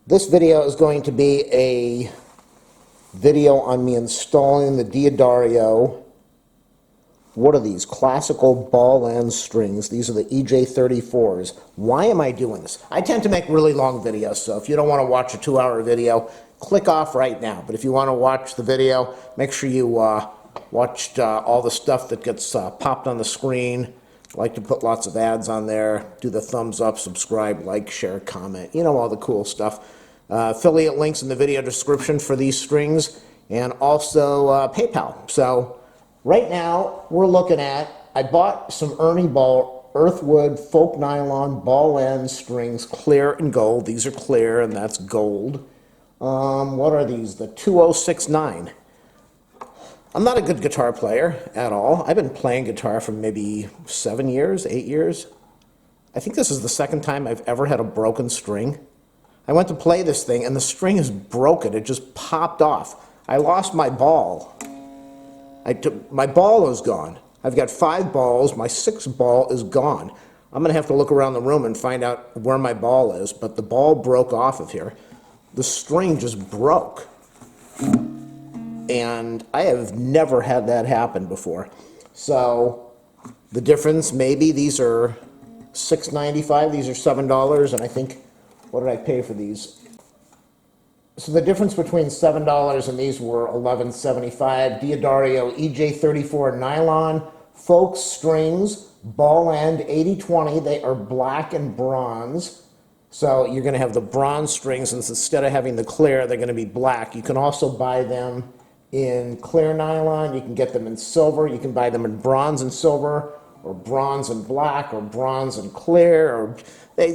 This video is going to be a video on me installing the D'Addario. What are these? Classical ball end strings. These are the EJ34s. Why am I doing this? I tend to make really long videos, so if you don't want to watch a 2-hour video, click off right now. But if you want to watch the video, make sure you watched all the stuff that gets popped on the screen. I like to put lots of ads on there. Do the thumbs up, subscribe, like, share, comment. You know, all the cool stuff. Affiliate links in the video description for these strings, and also PayPal. So right now we're looking at, I bought some Ernie ball, Earthwood folk nylon ball end strings, clear and gold. These are clear and that's gold. What are these? The 2069. I'm not a good guitar player at all. I've been playing guitar for maybe 7 years, 8 years. I think this is the second time I've ever had a broken string. I went to play this thing and the string is broken. It just popped off. I lost my ball. My ball is gone. I've got 5 balls. My 6th ball is gone. I'm going to have to look around the room and find out where my ball is, but the ball broke off of here. The string just broke. And I have never had that happen before. So the difference, maybe these are $6.95, these are $7, and I think, what did I pay for these? So the difference between $7 and these were $11.75. D'Addario EJ34 Nylon, folk strings, ball end 80/20. They are black and bronze. So you're going to have the bronze strings, and instead of having the clear, they're going to be black. You can also buy them in clear nylon. You can get them in silver. You can buy them in bronze and silver, or bronze and black, or bronze and clear, or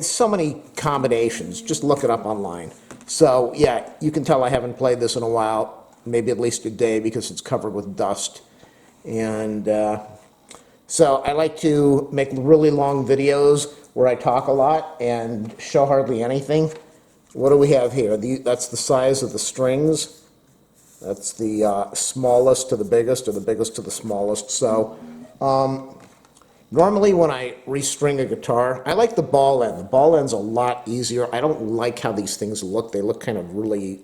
so many combinations. Just look it up online. So yeah, you can tell I haven't played this in a while, maybe at least a day, because it's covered with dust. And so I like to make really long videos where I talk a lot and show hardly anything. What do we have here? That's the size of the strings. That's the smallest to the biggest, or the biggest to the smallest. So normally when I restring a guitar, I like the ball end. The ball end's a lot easier. I don't like how these things look. They look kind of really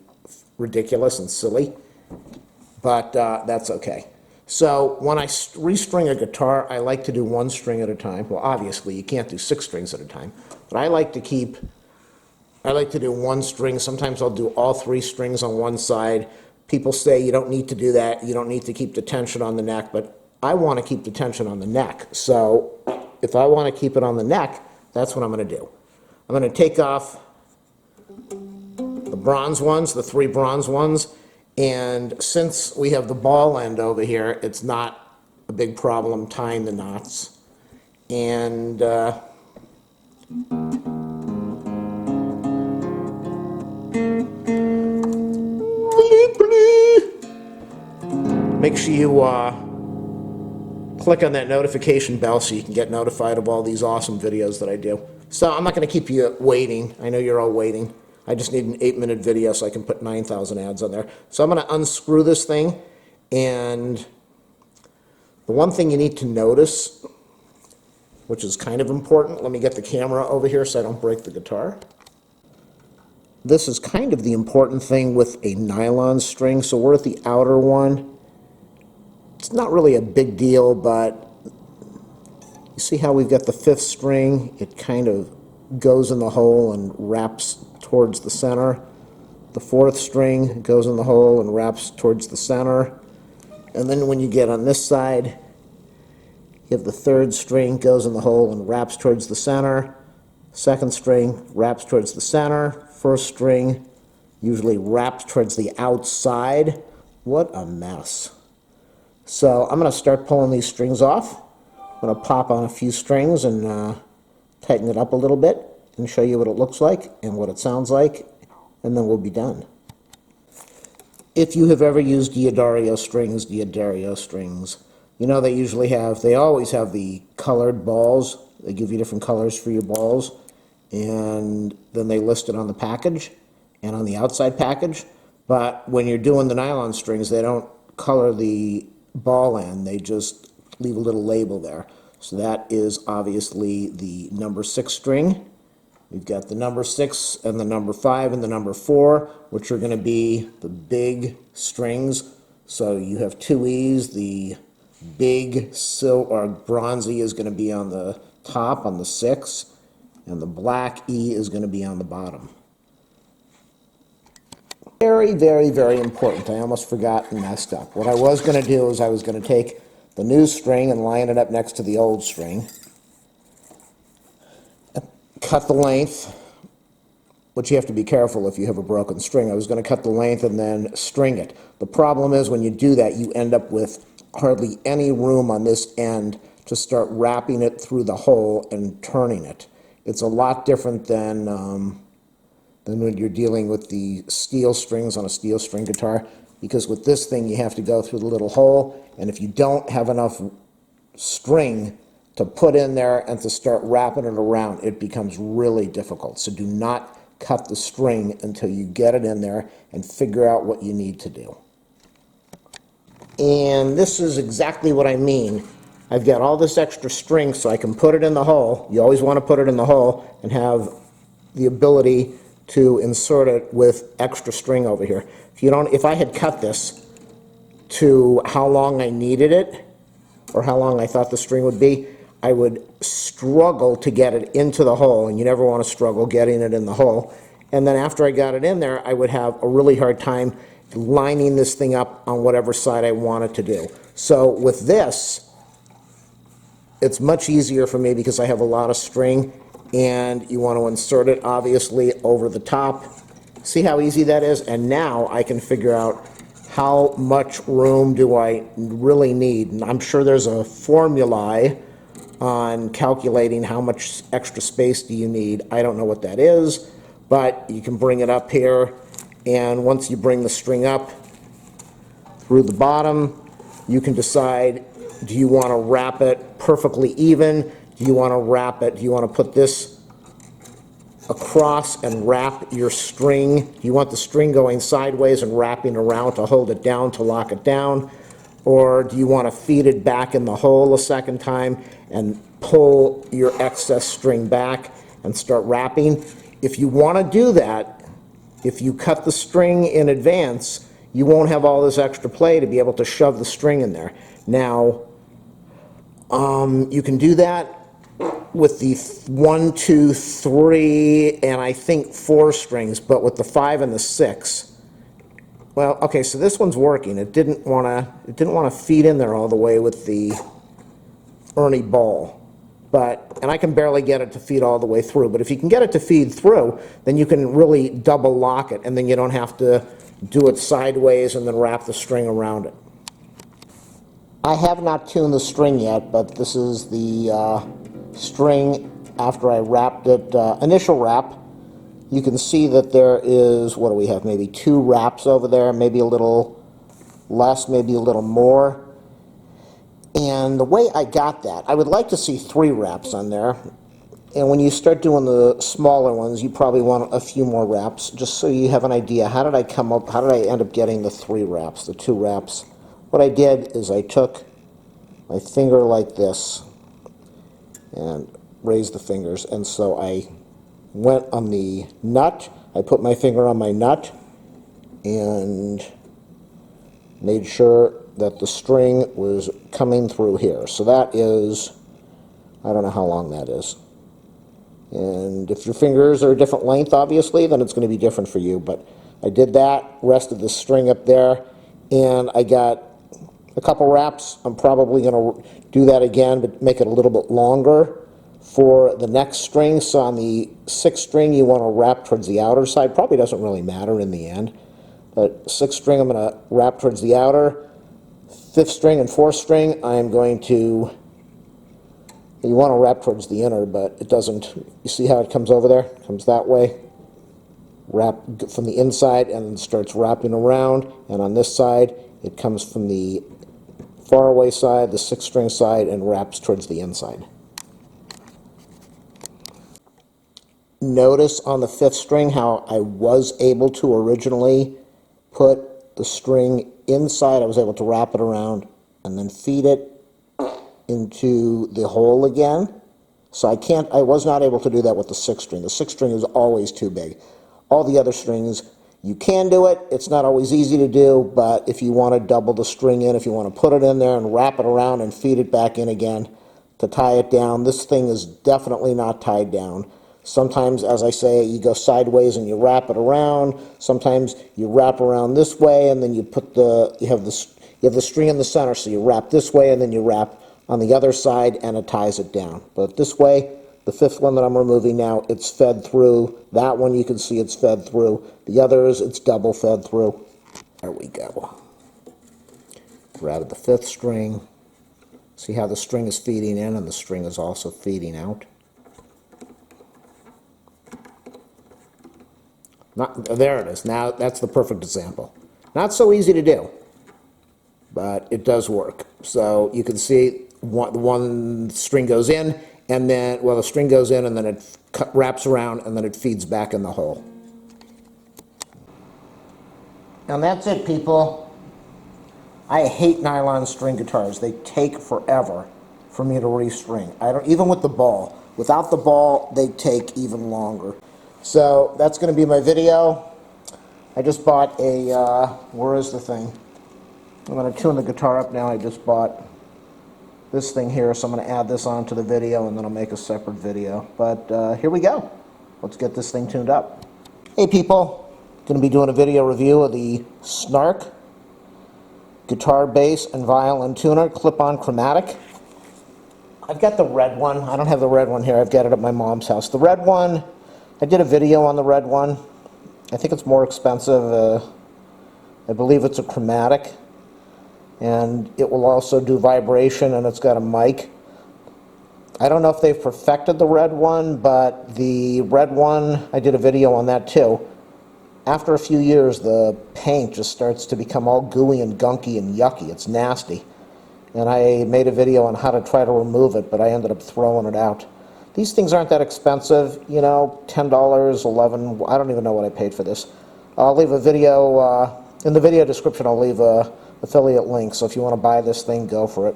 ridiculous and silly, but that's okay. So when I restring a guitar, I like to do 1 string at a time. Well, obviously you can't do 6 strings at a time, but I like to do 1 string. Sometimes I'll do all 3 strings on one side. People say you don't need to do that. You don't need to keep the tension on the neck, but I want to keep the tension on the neck. So if I want to keep it on the neck, that's what I'm going to do. I'm going to take off the bronze ones, the 3 bronze ones, and since we have the ball end over here, it's not a big problem tying the knots. And make sure you click on that notification bell so you can get notified of all these awesome videos that I do. So I'm not going to keep you waiting. I know you're all waiting. I just need an 8-minute video so I can put 9,000 ads on there. So I'm going to unscrew this thing, and the one thing you need to notice, which is kind of important, let me get the camera over here so I don't break the guitar. This is kind of the important thing with a nylon string. So we're at the outer one. It's not really a big deal, but you see how we've got the 5th string? It kind of goes in the hole and wraps towards the center. The 4th string goes in the hole and wraps towards the center. And then when you get on this side, you have the 3rd string goes in the hole and wraps towards the center. 2nd string wraps towards the center. 1st string usually wraps towards the outside. What a mess. So I'm going to start pulling these strings off. I'm going to pop on a few strings and tighten it up a little bit and show you what it looks like and what it sounds like, and then we'll be done. If you have ever used D'Addario strings, you know they always have the colored balls. They give you different colors for your balls, and then they list it on the package and on the outside package. But when you're doing the nylon strings, they don't color the ball end. They just leave a little label there. So that is obviously the number 6 string, We've got the number 6 and the number 5 and the number 4, which are going to be the big strings. So you have two E's. The big or bronzy is going to be on the top, on the 6, and the black E is going to be on the bottom. Very, very, very important. I almost forgot and messed up. What I was going to do is I was going to take the new string and line it up next to the old string. Cut the length, which you have to be careful if you have a broken string. I was going to cut the length and then string it. The problem is when you do that, you end up with hardly any room on this end to start wrapping it through the hole and turning it. It's a lot different than when you're dealing with the steel strings on a steel string guitar, because with this thing you have to go through the little hole, and if you don't have enough string to put in there and to start wrapping it around, it becomes really difficult. So do not cut the string until you get it in there and figure out what you need to do. And this is exactly what I mean. I've got all this extra string so I can put it in the hole. You always want to put it in the hole and have the ability to insert it with extra string over here. If I had cut this to how long I needed it, or how long I thought the string would be, I would struggle to get it into the hole, and you never want to struggle getting it in the hole. And then after I got it in there, I would have a really hard time lining this thing up on whatever side I want it to do. So with this, it's much easier for me because I have a lot of string, and you want to insert it obviously over the top. See how easy that is? And now I can figure out how much room do I really need. And I'm sure there's a formula on calculating how much extra space do you need. I don't know what that is, but you can bring it up here, and once you bring the string up through the bottom, you can decide, do you want to wrap it perfectly even? Do you want to wrap it, do you want to put this across and wrap your string? Do you want the string going sideways and wrapping around to hold it down, to lock it down? Or do you want to feed it back in the hole a second time and pull your excess string back and start wrapping? If you want to do that, if you cut the string in advance, you won't have all this extra play to be able to shove the string in there. Now, you can do that with the 1, 2, 3, and I think 4 strings, but with the 5 and the 6, well, okay, so this one's working. It didn't want to feed in there all the way with the Ernie ball, and I can barely get it to feed all the way through. But if you can get it to feed through, then you can really double lock it, and then you don't have to do it sideways and then wrap the string around it. I have not tuned the string yet, but this is the string after I wrapped it, initial wrap. You can see that there is, what do we have, maybe 2 wraps over there, maybe a little less, maybe a little more. And the way I got that, I would like to see 3 wraps on there. And when you start doing the smaller ones, you probably want a few more wraps, just so you have an idea. How did I end up getting the 3 wraps, the 2 wraps? What I did is I took my finger like this and raised the fingers, and so I went on the nut. I put my finger on my nut and made sure that the string was coming through here. So that is, I don't know how long that is. And if your fingers are a different length, obviously, then it's going to be different for you. But I did that, rested the string up there, and I got a couple wraps. I'm probably going to do that again, but make it a little bit longer for the next string. So on the 6th string, you want to wrap towards the outer side. Probably doesn't really matter in the end. But 6th string, I'm going to wrap towards the outer. 5th string and 4th string, I'm going to, you want to wrap towards the inner, but it doesn't. You see how it comes over there? It comes that way. Wrap from the inside and then starts wrapping around. And on this side, it comes from the far away side, the 6th string side, and wraps towards the inside. Notice on the 5th string how I was able to originally put the string inside. I was able to wrap it around and then feed it into the hole again. So I was not able to do that with the 6-string. The 6-string is always too big. All the other strings, you can do it. It's not always easy to do, but if you want to double the string in, if you want to put it in there and wrap it around and feed it back in again to tie it down, this thing is definitely not tied down. Sometimes, as I say, you go sideways and you wrap it around. Sometimes you wrap around this way and then you put you have the string in the center, so you wrap this way and then you wrap on the other side and it ties it down. But this way, the 5th one that I'm removing now, it's fed through. That one you can see it's fed through. The others, it's double fed through. There we go. Grab the 5th string. See how the string is feeding in and the string is also feeding out. There it is. Now that's the perfect example. Not so easy to do, but it does work. So you can see one string goes in, and then, well, the string goes in and then it wraps around and then it feeds back in the hole. And that's it, people. I hate nylon string guitars. They take forever for me to restring. Even with the ball. Without the ball, they take even longer. So that's going to be my video. I just bought a, where is the thing? I'm going to tune the guitar up now. I just bought this thing here, so I'm going to add this onto the video and then I'll make a separate video. But here we go. Let's get this thing tuned up. Hey people, going to be doing a video review of the Snark guitar, bass, and violin tuner, clip-on chromatic. I've got the red one. I don't have the red one here. I've got it at my mom's house. The red one, I did a video on the red one. I think it's more expensive. I believe it's a chromatic. And it will also do vibration, and it's got a mic. I don't know if they've perfected the red one, but the red one, I did a video on that too. After a few years, the paint just starts to become all gooey and gunky and yucky. It's nasty. And I made a video on how to try to remove it, but I ended up throwing it out. These things aren't that expensive, you know, $10, $11, I don't even know what I paid for this. I'll leave a video, in the video description I'll leave a affiliate link, so if you want to buy this thing, go for it.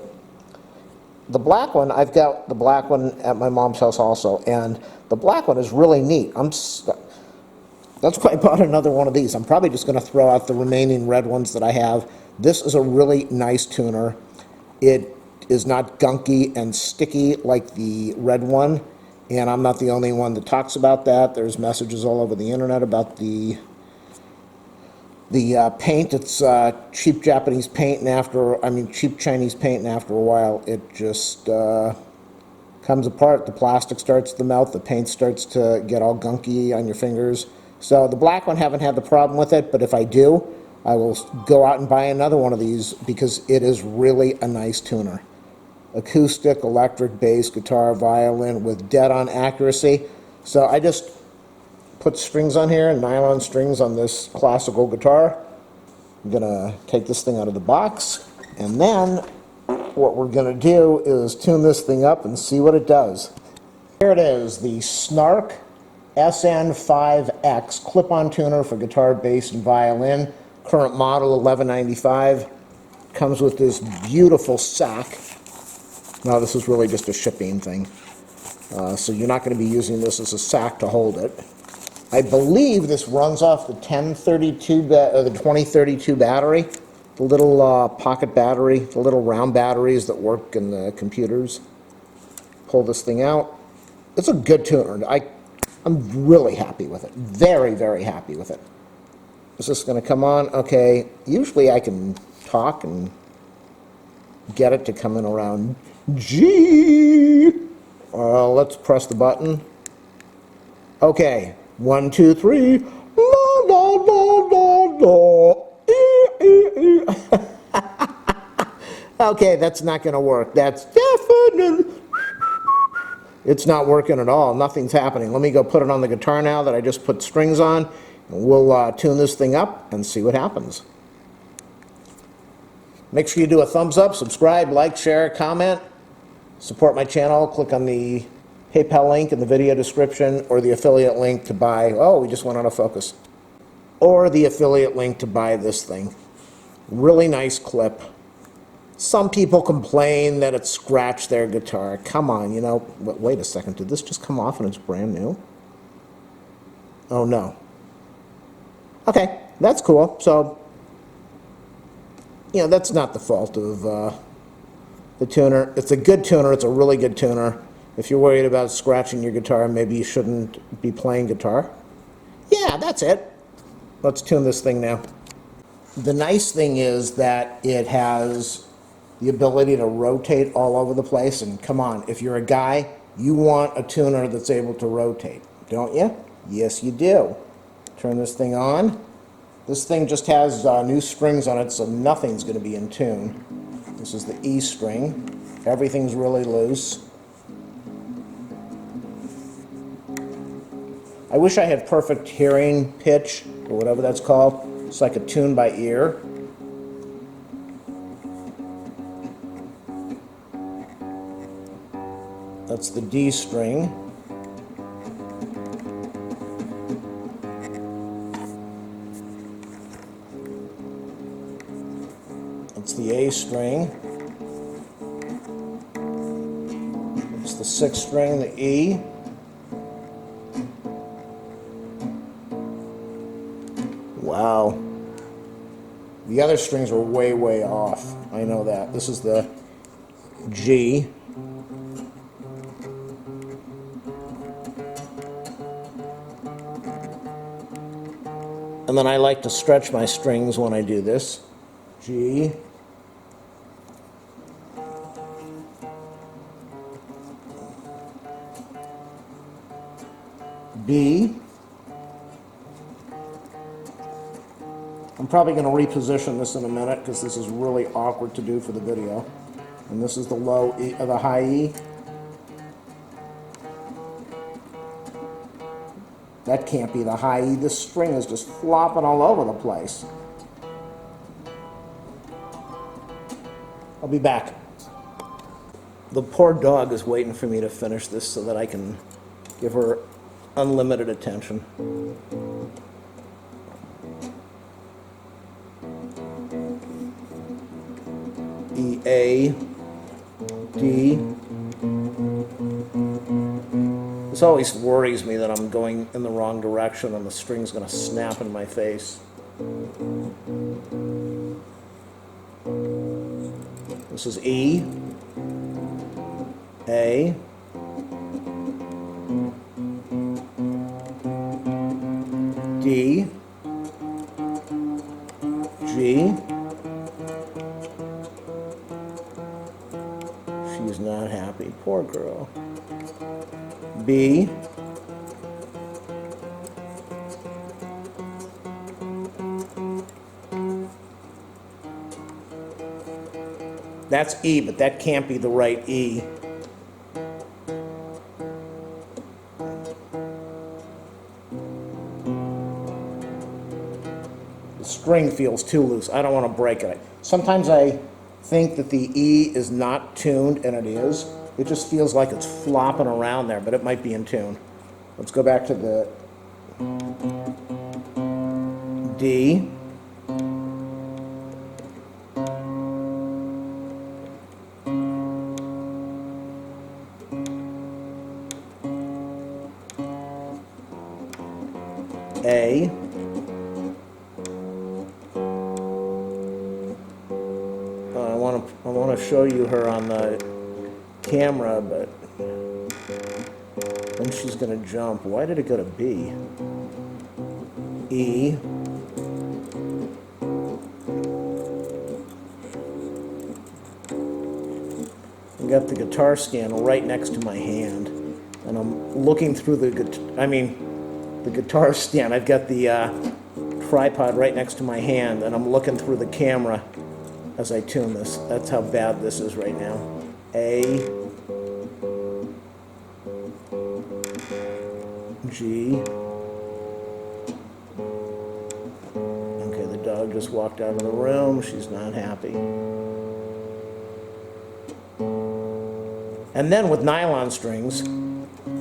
The black one, I've got the black one at my mom's house also, and the black one is really neat. That's why I bought another one of these. I'm probably just going to throw out the remaining red ones that I have. This is a really nice tuner. It is not gunky and sticky like the red one, and I'm not the only one that talks about that. There's messages all over the internet about the paint. It's cheap Japanese paint, and cheap Chinese paint, and after a while it just comes apart. The plastic starts to melt, the paint starts to get all gunky on your fingers. So the black one, haven't had the problem with it, but if I do, I will go out and buy another one of these because it is really a nice tuner. Acoustic, electric, bass, guitar, violin with dead-on accuracy. So I just put strings on here, nylon strings on this classical guitar. I'm going to take this thing out of the box, and then what we're going to do is tune this thing up and see what it does. Here it is, the Snark SN5X clip-on tuner for guitar, bass, and violin. Current model 1195. Comes with this beautiful sack. Now this is really just a shipping thing. So you're not going to be using this as a sack to hold it. I believe this runs off the 2032 battery, the little pocket battery, the little round batteries that work in the computers. Pull this thing out. It's a good tuner. I'm really happy with it. Very, very happy with it. Is this going to come on? Okay. Usually I can talk and get it to come in around G. Let's press the button. Okay. 1, 2, 3. La, la, la, la, la. Okay, that's not going to work. That's definitely... It's not working at all. Nothing's happening. Let me go put it on the guitar now that I just put strings on. And we'll tune this thing up and see what happens. Make sure you do a thumbs up, subscribe, like, share, comment. Support my channel. Click on the PayPal link in the video description or the affiliate link to buy. Oh, we just went out of focus. Or the affiliate link to buy this thing. Really nice clip. Some people complain that it scratched their guitar. Come on, you know, wait a second, did this just come off and it's brand new? Oh no. Okay, that's cool. So, you know, that's not the fault of the tuner. It's a good tuner, it's a really good tuner. If you're worried about scratching your guitar, maybe you shouldn't be playing guitar. Yeah, that's it. Let's tune this thing now. The nice thing is that it has the ability to rotate all over the place. And come on, if you're a guy, you want a tuner that's able to rotate, don't you? Yes, you do. Turn this thing on. This thing just has new strings on it, so nothing's going to be in tune. This is the E string. Everything's really loose. I wish I had perfect hearing pitch, or whatever that's called, so I could tune by ear. That's the D string. That's the A string. It's the 6th string, the E. Wow. The other strings are way, way off. I know that. This is the G. And then I like to stretch my strings when I do this. G. B. I'm probably going to reposition this in a minute because this is really awkward to do for the video. And this is the low E, the high E. That can't be the high E. This string is just flopping all over the place. I'll be back. The poor dog is waiting for me to finish this so that I can give her unlimited attention. E, A, D. This always worries me that I'm going in the wrong direction and the string's going to snap in my face. This is E, A, D, G. She's not happy. Poor girl. B. That's E, but that can't be the right E. The string feels too loose. I don't want to break it. Sometimes I think that the E is not tuned, and it is. It just feels like it's flopping around there, but it might be in tune. Let's go back to the D. A. I want to show you her on the camera, but then she's going to jump. Why did it go to B? E. I got the guitar stand right next to my hand, and I'm looking through the guitar stand. I've got the tripod right next to my hand, and I'm looking through the camera as I tune this. That's how bad this is right now. A, G. Okay, the dog just walked out of the room. She's not happy. And then with nylon strings,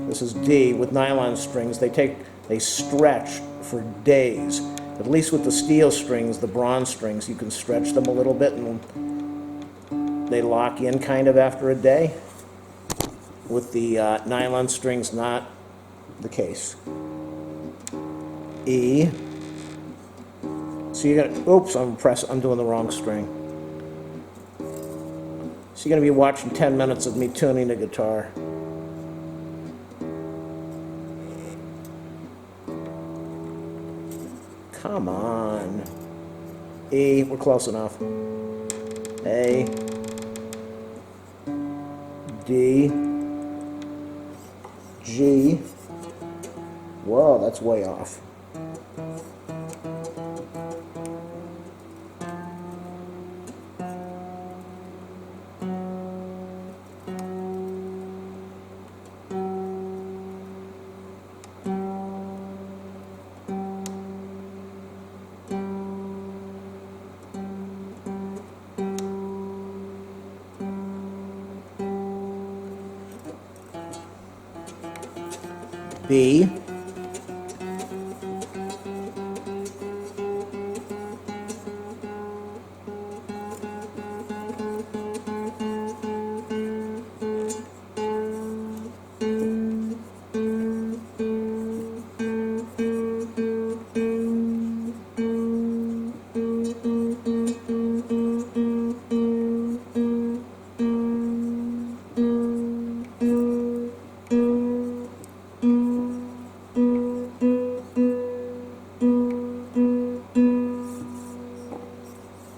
this is D, with nylon strings, they stretch for days. At least with the steel strings, the bronze strings, you can stretch them a little bit and they lock in kind of after a day. With the nylon strings, not the case. E. So you're gonna, oops, I'm doing the wrong string. So you're gonna be watching 10 minutes of me tuning the guitar. Come on. E, we're close enough. A. D. G. Whoa, that's way off. B.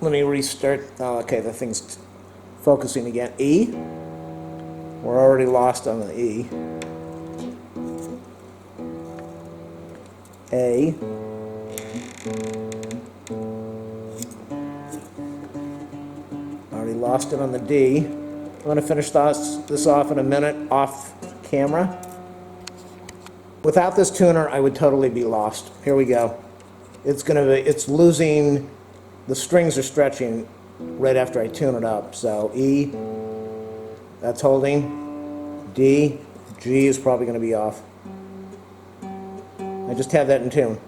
Let me restart. Oh, okay, the thing's focusing again. E. We're already lost on the E. A. Already lost it on the D. I'm going to finish this off in a minute off camera. Without this tuner, I would totally be lost. Here we go. It's losing. The strings are stretching right after I tune it up. So E, that's holding. D, G is probably going to be off. I just have that in tune.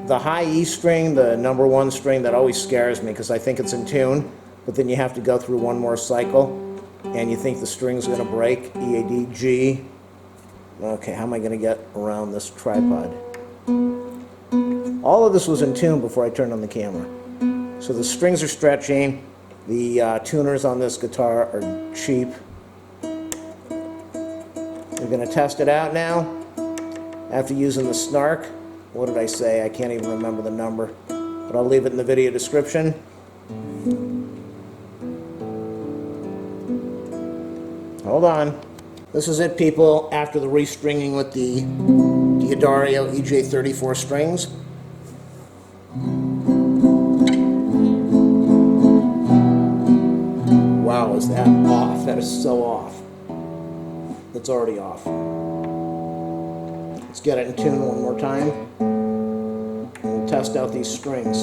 The high E string, the number 1 string, that always scares me because I think it's in tune, but then you have to go through one more cycle and you think the string's going to break. E, A, D, G. Okay, how am I going to get around this tripod? All of this was in tune before I turned on the camera. So the strings are stretching. The tuners on this guitar are cheap. We're going to test it out now. After using the Snark, what did I say? I can't even remember the number, but I'll leave it in the video description. Hold on. This is it, people, after the restringing with the D'Addario EJ34 strings. Wow, is that off? That is so off. That's already off. Let's get it in tune one more time. And we'll test out these strings.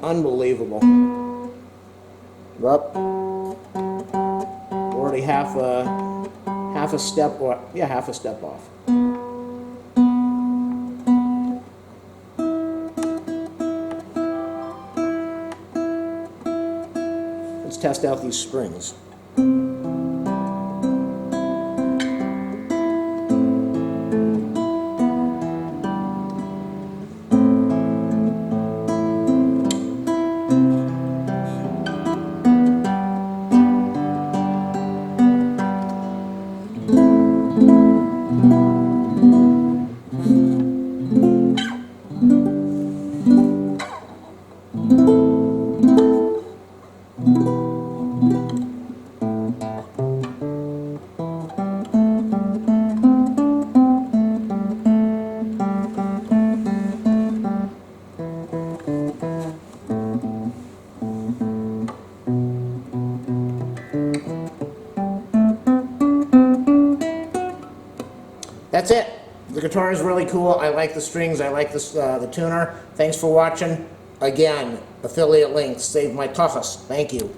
Unbelievable. Up. Already half a step, or yeah, half a step off. Let's test out these strings. That's it. The guitar is really cool. I like the strings. I like this, the tuner. Thanks for watching. Again, affiliate links. Save my tuchus. Thank you.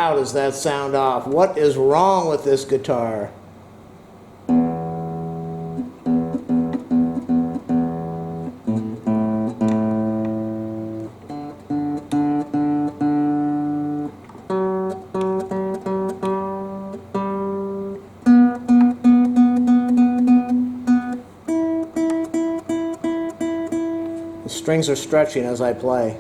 Wow, does that sound off? What is wrong with this guitar? The strings are stretching as I play.